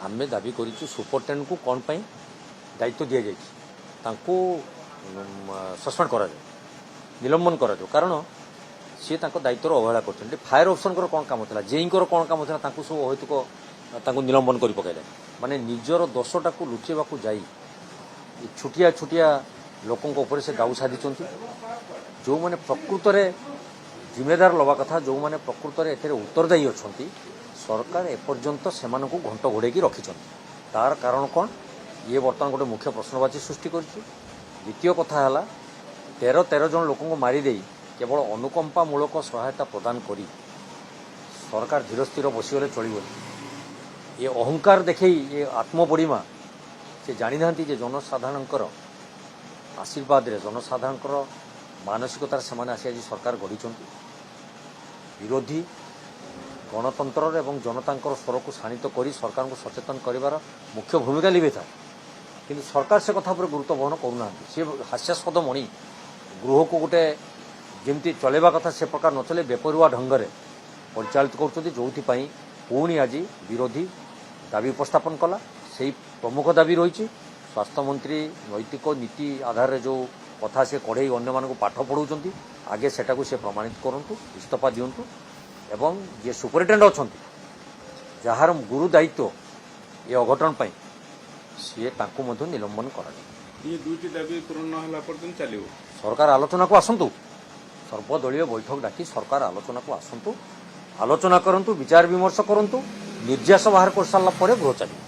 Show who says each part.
Speaker 1: आमे दाबी करूँ सुपरटेडेंट को कौन पाई दायित्व दि जाए सस्पेंड करा निलंबन करा कारण सी दायित्व अवहेला कर फायर अफिसर कौन काम था जेई कौन काम था सब अहेतुक निलंबन कर पकड़े माने निजर दोषटा को लुचेवा जाई छुटिया छुटिया लोकों से दाऊ साधी जो मैंने प्रकृत में जिम्मेदार लवा कथा जो मैंने प्रकृत में एथे उत्तरदायी अच्छा सरकार एपर्यंत से घंट घोड़े रखी तार कारण कौन ये बर्तमान गोटे मुख्य प्रश्नवाची सृष्टि द्वितीय कथा है 13 जन लोक मारिदे केवल अनुकंपामूलक सहायता प्रदान करी सरकार धीर स्थिर बसीगले चलो ये अहंकार देखे ये आत्मबड़ीमा से जानी ना जनसाधारण आशीर्वाद रे जनसाधारण मानसिकतार से आसी आज सरकार गढ़ी विरोधी गणतंत्र एवं जनता स्वर को शाणित कर सरकार को सचेतन कर मुख्य भूमिका लिभे था कि सरकार से कथा पर गुरुत्व बहन करूना सी हास्यास्पद मणि गृह को गोटे जमी चलवा कथा से प्रकार न चले बेपरुआ ढंग से परिचालित कर पुणी आज विरोधी दाबी उपस्थापन कला से प्रमुख दाबी रही स्वास्थ्य मंत्री नैतिक नीति आधार जो कथा से कढ़े अन्य मानक पाठ पढ़ाऊँ आगे सेटा को से प्रमाणित करूँ इस्तीफा दिंतु एवं जे सुपरिटेडेंट अच्छा जार गुरु दायित्व ये अघटन सी निलंबन कर सरकार आलोचना को आसतु सर्वदलीय बैठक डाकी सरकार आलोचना को आसतु आलोचना करंतु विचार विमर्श करंतु निर्यास बाहर कर सारा गृह चलो।